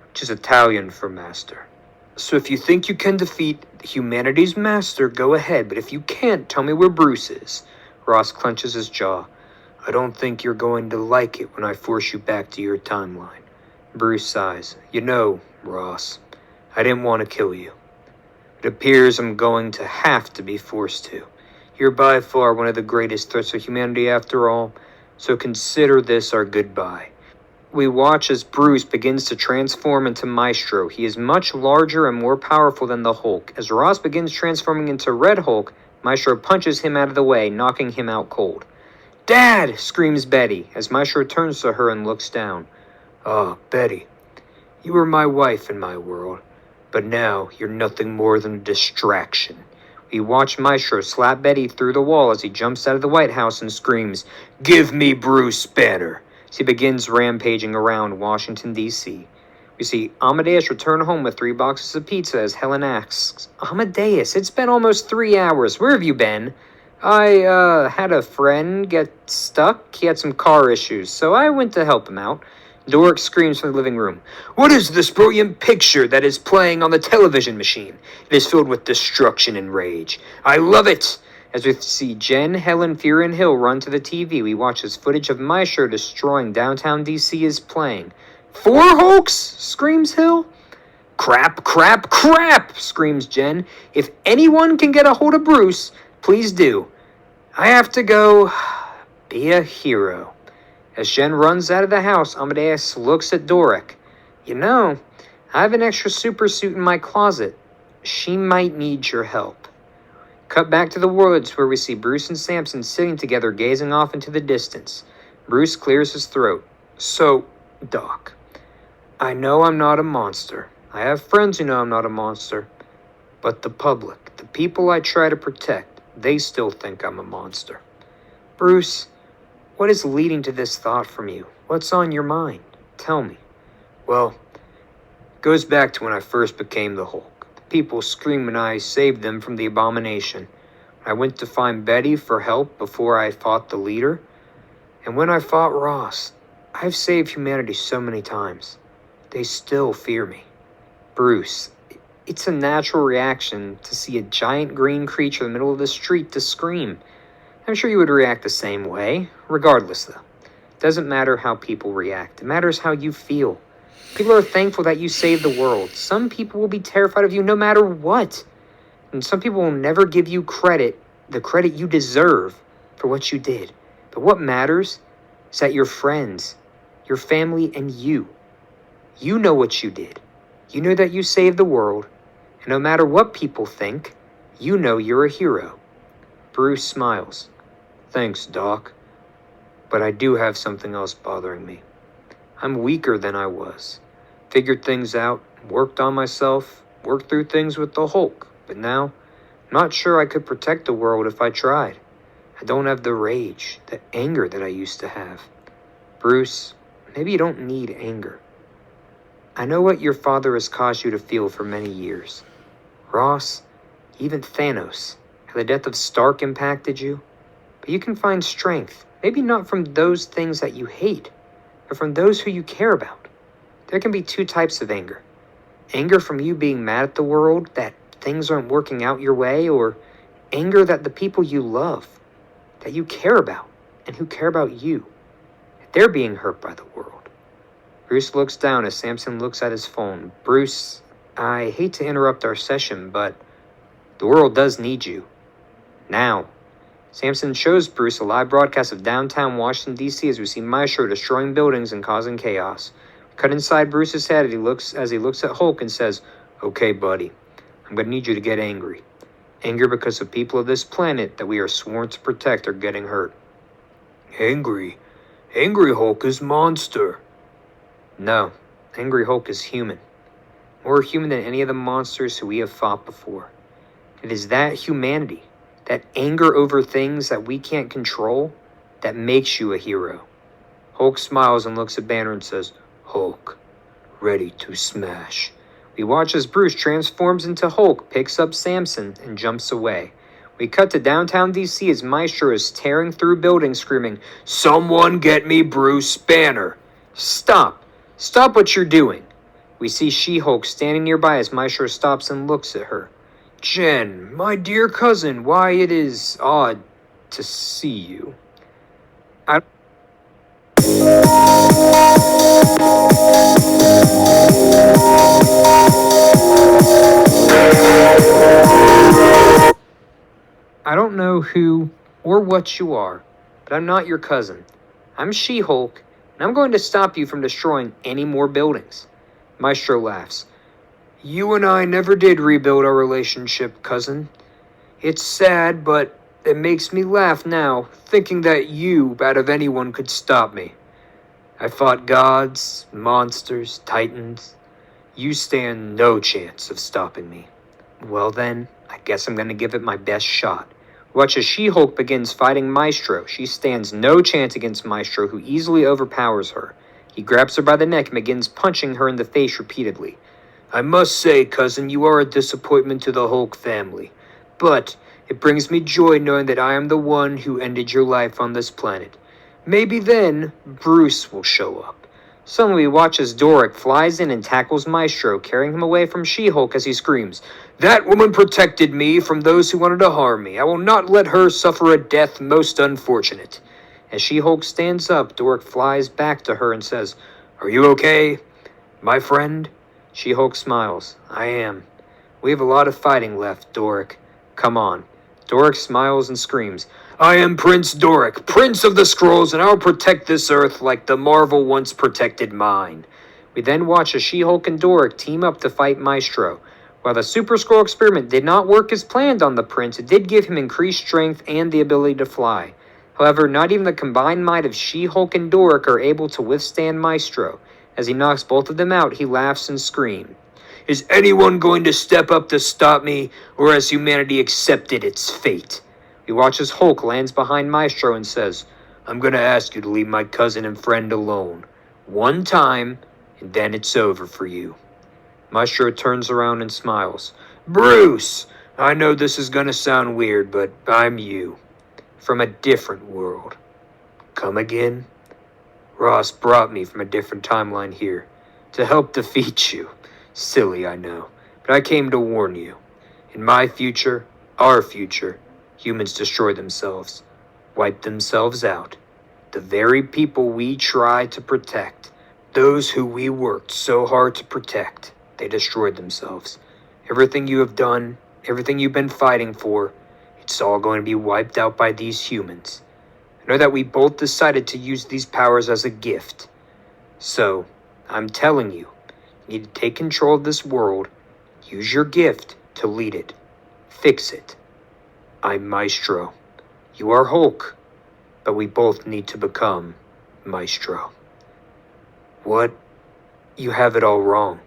C: which is Italian for master. So if you think you can defeat humanity's master, go ahead. But if you can't, tell me where Bruce is. Ross clenches his jaw. I don't think you're going to like it when I force you back to your timeline. Bruce sighs. You know, Ross, I didn't want to kill you. It appears I'm going to have to be forced to. You're by far one of the greatest threats to humanity after all, so consider this our goodbye. We watch as Bruce begins to transform into Maestro. He is much larger and more powerful than the Hulk. As Ross begins transforming into Red Hulk, Maestro punches him out of the way, knocking him out cold. "Dad!" screams Betty, as Maestro turns to her and looks down. "Oh, Betty, you were my wife in my world, but now you're nothing more than a distraction." We watch Maestro slap Betty through the wall as he jumps out of the White House and screams, "Give me Bruce Banner!" as he begins rampaging around Washington, D.C. We see Amadeus return home with 3 boxes of pizza as Helen asks, "Amadeus, it's been almost 3 hours. Where have you been?" "I, had a friend get stuck. He had some car issues, so I went to help him out." Doric screams from the living room, "What is this brilliant picture that is playing on the television machine? It is filled with destruction and rage. I love it!" As we see Jen, Helen, Fury, and Hill run to the TV, we watch as footage of Maestro destroying downtown DC is playing. "4 Hulks?" screams Hill. "Crap, crap, crap!" screams Jen. "If anyone can get a hold of Bruce, please do. I have to go be a hero." As Jen runs out of the house, Amadeus looks at Doric. "You know, I have an extra super suit in my closet. She might need your help." Cut back to the woods where we see Bruce and Samson sitting together gazing off into the distance. Bruce clears his throat. "So, Doc, I know I'm not a monster. I have friends who know I'm not a monster. But the public, the people I try to protect, they still think I'm a monster. Bruce, what is leading to this thought from you? What's on your mind? Tell me." "Well, it goes back to when I first became the Hulk. People screamed when I saved them from the abomination. I went to find Betty for help before I fought the leader. And when I fought Ross, I've saved humanity so many times. They still fear me." "Bruce, it's a natural reaction to see a giant green creature in the middle of the street to scream. I'm sure you would react the same way. Regardless, though, it doesn't matter how people react. It matters how you feel. People are thankful that you saved the world. Some people will be terrified of you no matter what. And some people will never give you the credit you deserve for what you did. But what matters is that your friends, your family, and you know what you did. You know that you saved the world. And no matter what people think, you know you're a hero." Bruce smiles. "Thanks, Doc. But I do have something else bothering me. I'm weaker than I was. Figured things out, worked on myself, worked through things with the Hulk, but now I'm not sure I could protect the world if I tried. I don't have the rage, the anger that I used to have. Bruce, maybe you don't need anger. I know what your father has caused you to feel for many years. Ross, even Thanos, how the death of Stark impacted you. But you can find strength, maybe not from those things that you hate, but from those who you care about. There can be 2 types of anger. Anger from you being mad at the world that things aren't working out your way, or anger that the people you love, that you care about, and who care about you, they're being hurt by the world." Bruce looks down as Samson looks at his phone. "Bruce, I hate to interrupt our session, but the world does need you. Now." Samson shows Bruce a live broadcast of downtown Washington, D.C. as we see Maestro destroying buildings and causing chaos. Cut inside Bruce's head as he looks at Hulk and says, "Okay, buddy, I'm going to need you to get angry. Anger because the people of this planet that we are sworn to protect are getting hurt." "Angry? Angry Hulk is monster." "No, Angry Hulk is human. More human than any of the monsters who we have fought before. It is that humanity, that anger over things that we can't control, that makes you a hero." Hulk smiles and looks at Banner and says, "Hulk, ready to smash." We watch as Bruce transforms into Hulk, picks up Samson, and jumps away. We cut to downtown DC as Maestro is tearing through buildings screaming, "Someone get me Bruce Banner!" "Stop! Stop what you're doing!" We see She-Hulk standing nearby as Maestro stops and looks at her. "Jen, my dear cousin, why it is odd to see you." I don't know know who or what you are, but I'm not your cousin. I'm She-Hulk, and I'm going to stop you from destroying any more buildings. Maestro laughs. You and I never did rebuild our relationship, cousin. It's sad, but it makes me laugh now, thinking that you, out of anyone, could stop me. I fought gods, monsters, titans. You stand no chance of stopping me. Well then, I guess I'm gonna give it my best shot. Watch as She-Hulk begins fighting Maestro. She stands no chance against Maestro, who easily overpowers her. He grabs her by the neck and begins punching her in the face repeatedly. I must say, cousin, you are a disappointment to the Hulk family. But it brings me joy knowing that I am the one who ended your life on this planet. Maybe then, Bruce will show up. Suddenly, we watch as Doric flies in and tackles Maestro, carrying him away from She-Hulk as he screams, That woman protected me from those who wanted to harm me. I will not let her suffer a death most unfortunate. As She-Hulk stands up, Doric flies back to her and says, Are you okay, my friend? She-Hulk smiles. I am. We have a lot of fighting left, Doric. Come on. Doric smiles and screams, I am Prince Doric, Prince of the Skrulls, and I'll protect this Earth like the Marvel once protected mine. We then watch as She-Hulk and Doric team up to fight Maestro. While the Super Skrull experiment did not work as planned on the Prince, it did give him increased strength and the ability to fly. However, not even the combined might of She-Hulk and Doric are able to withstand Maestro. As he knocks both of them out, he laughs and screams. Is anyone going to step up to stop me, or has humanity accepted its fate? We watch as Hulk lands behind Maestro and says, I'm going to ask you to leave my cousin and friend alone. One time, and then it's over for you. Maestro turns around and smiles. Bruce! I know this is going to sound weird, but I'm you. From a different world. Come again? Ross brought me from a different timeline here to help defeat you. Silly, I know, but I came to warn you. In my future, our future, humans destroy themselves, wipe themselves out. The very people we try to protect, those who we worked so hard to protect, they destroyed themselves. Everything you have done, everything you've been fighting for, it's all going to be wiped out by these humans. I know that we both decided to use these powers as a gift. So, I'm telling you, you need to take control of this world, use your gift to lead it, fix it. I'm Maestro. You are Hulk, but we both need to become Maestro. What? You have it all wrong.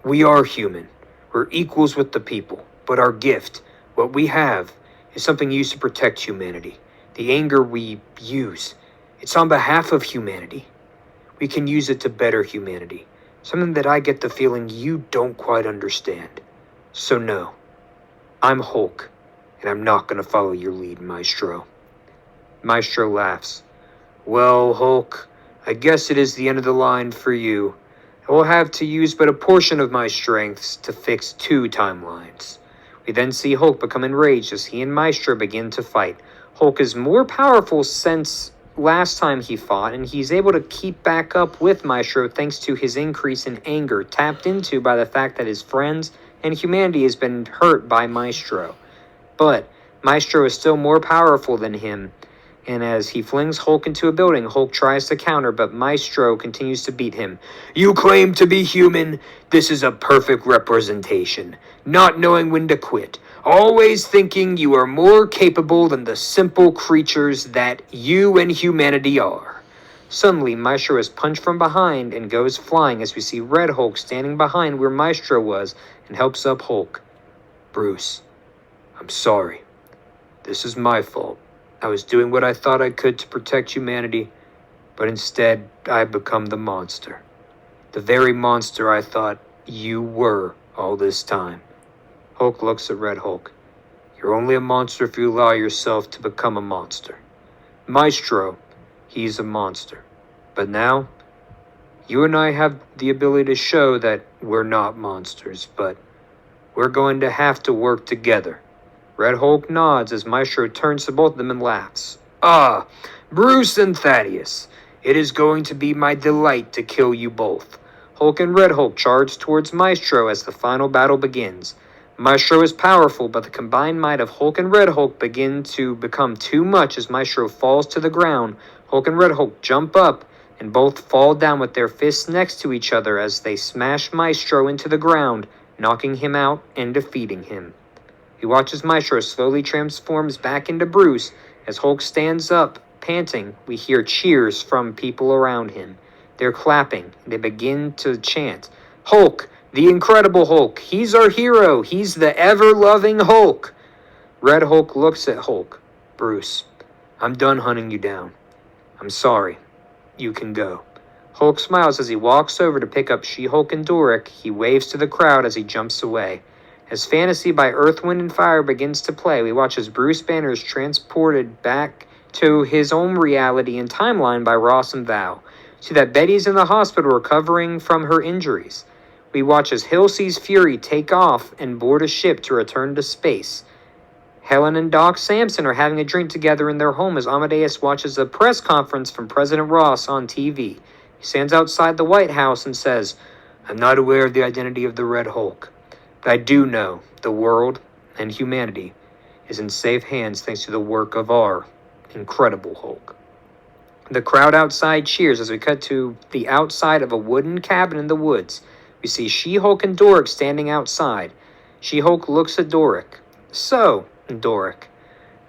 C: We are human. We're equals with the people, but our gift, what we have, is something used to protect humanity. The anger we use, it's on behalf of humanity. We can use it to better humanity. Something that I get the feeling you don't quite understand. So no, I'm Hulk, and I'm not going to follow your lead, Maestro. Maestro laughs. Well, Hulk, I guess it is the end of the line for you. I will have to use but a portion of my strengths to fix 2 timelines. We then see Hulk become enraged as he and Maestro begin to fight. Hulk is more powerful since last time he fought, and he's able to keep back up with Maestro thanks to his increase in anger, tapped into by the fact that his friends and humanity has been hurt by Maestro. But Maestro is still more powerful than him, and as he flings Hulk into a building, Hulk tries to counter, but Maestro continues to beat him. You claim to be human? This is a perfect representation. Not knowing when to quit. Always thinking you are more capable than the simple creatures that you and humanity are. Suddenly, Maestro is punched from behind and goes flying as we see Red Hulk standing behind where Maestro was and helps up Hulk. Bruce, I'm sorry. This is my fault. I was doing what I thought I could to protect humanity, but instead I've become the monster. The very monster I thought you were all this time. Hulk looks at Red Hulk. You're only a monster if you allow yourself to become a monster. Maestro, he's a monster. But now, you and I have the ability to show that we're not monsters, but we're going to have to work together. Red Hulk nods as Maestro turns to both of them and laughs. Ah, Bruce and Thaddeus, it is going to be my delight to kill you both. Hulk and Red Hulk charge towards Maestro as the final battle begins. Maestro is powerful, but the combined might of Hulk and Red Hulk begin to become too much as Maestro falls to the ground. Hulk and Red Hulk jump up and both fall down with their fists next to each other as they smash Maestro into the ground, knocking him out and defeating him. We watch as Maestro slowly transforms back into Bruce. As Hulk stands up, panting, we hear cheers from people around him. They're clapping. They begin to chant, "Hulk! The Incredible Hulk! He's our hero! He's the ever-loving Hulk!" Red Hulk looks at Hulk. "Bruce, I'm done hunting you down. I'm sorry. You can go." Hulk smiles as he walks over to pick up She-Hulk and Doric. He waves to the crowd as he jumps away. As Fantasy by Earth, Wind, and Fire begins to play, we watch as Bruce Banner is transported back to his own reality and timeline by Ross and Val. See that Betty's in the hospital recovering from her injuries. We watch as Hill sees Fury take off and board a ship to return to space. Helen and Doc Samson are having a drink together in their home as Amadeus watches a press conference from President Ross on TV. He stands outside the White House and says, "I'm not aware of the identity of the Red Hulk, but I do know the world and humanity is in safe hands thanks to the work of our Incredible Hulk." The crowd outside cheers as we cut to the outside of a wooden cabin in the woods. We see She-Hulk and Doric standing outside. She-Hulk looks at Doric. "So, Doric,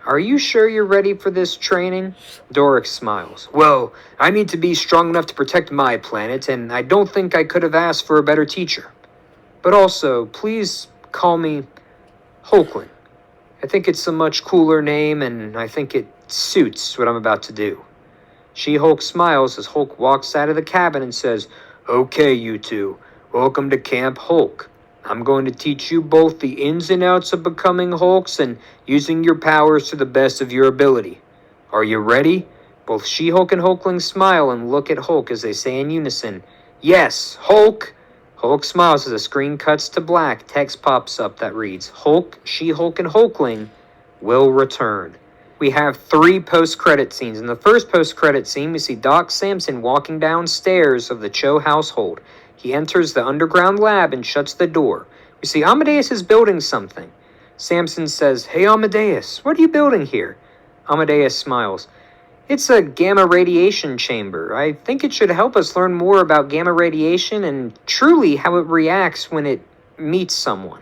C: are you sure you're ready for this training?" Doric smiles. "Well, I need to be strong enough to protect my planet, and I don't think I could have asked for a better teacher. But also, please call me Hulkling. I think it's a much cooler name, and I think it suits what I'm about to do." She-Hulk smiles as Hulk walks out of the cabin and says, "Okay, you two, welcome to Camp Hulk. I'm going to teach you both the ins and outs of becoming Hulks and using your powers to the best of your ability. Are you ready?" Both She-Hulk and Hulkling smile and look at Hulk as they say in unison, "Yes, Hulk!" Hulk smiles as the screen cuts to black. Text pops up that reads, "Hulk, She-Hulk, and Hulkling will return." We have 3 post-credit scenes. In the first post-credit scene, we see Doc Samson walking downstairs of the Cho household. He enters the underground lab and shuts the door. We see Amadeus is building something. Samson says, "Hey Amadeus, what are you building here?" Amadeus smiles. "It's a gamma radiation chamber. I think it should help us learn more about gamma radiation and truly how it reacts when it meets someone."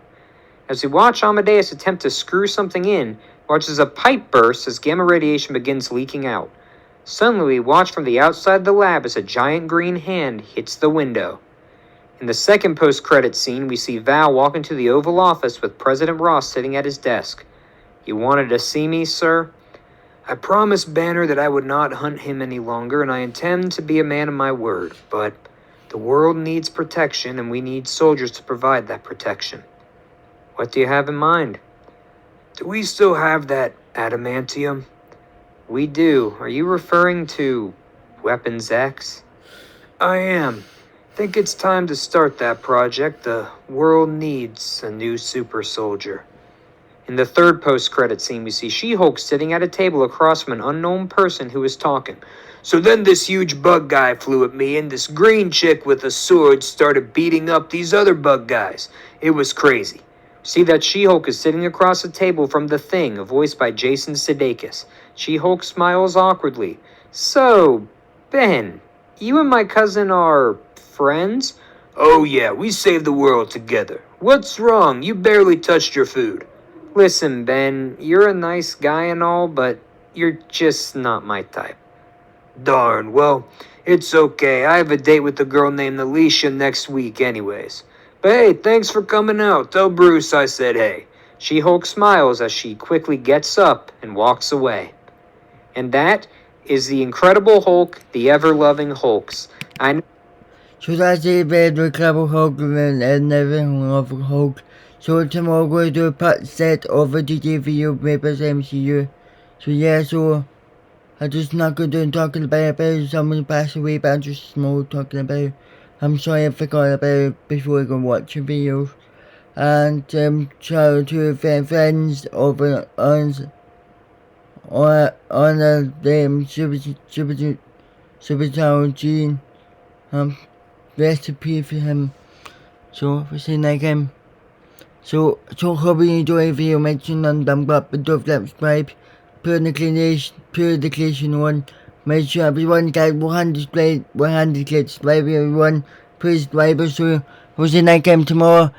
C: As we watch Amadeus attempt to screw something in, watch as a pipe bursts as gamma radiation begins leaking out. Suddenly we watch from the outside the lab as a giant green hand hits the window. In the second post-credit scene, we see Val walk into the Oval Office with President Ross sitting at his desk. "You wanted to see me, sir? I promised Banner that I would not hunt him any longer, and I intend to be a man of my word, but the world needs protection, and we need soldiers to provide that protection. What do you have in mind?" "Do we still have that adamantium?" "We do. Are you referring to Weapons X?" "I am. Think it's time to start that project. The world needs a new super soldier." In the third post-credit scene, we see She-Hulk sitting at a table across from an unknown person who is talking. "So then this huge bug guy flew at me, and this green chick with a sword started beating up these other bug guys. It was crazy." See that She-Hulk is sitting across the table from The Thing, voiced by Jason Sudeikis. She-Hulk smiles awkwardly. "So, Ben, you and my cousin are friends?" "Oh yeah, we saved the world together. What's wrong? You barely touched your food." "Listen, Ben, you're a nice guy and all, but you're just not my type." "Darn, well, it's okay. I have a date with a girl named Alicia next week anyways. But hey, thanks for coming out. Tell Bruce I said hey." She-Hulk smiles as she quickly gets up and walks away. And that is the Incredible Hulk, the ever-loving Hulks.
A: So that's it, the Incredible Hulk and ever-loving Hulk. So tomorrow we're going to do a part set of a JTVideos Papers MCU. So yeah, so I'm just not going to do talking about someone passed away, but I'm just small talking about. I'm sorry I forgot about it before I go watch the videos. And shout out to friends over on Super Tower Gene. Rest in peace for him. So if I say that again, So hope you enjoy the video, make sure to thumbs up and don't forget to subscribe. Per the creation one. Make sure everyone gets 100 clicks, subscribe everyone. Please subscribe, so we'll see you next time tomorrow.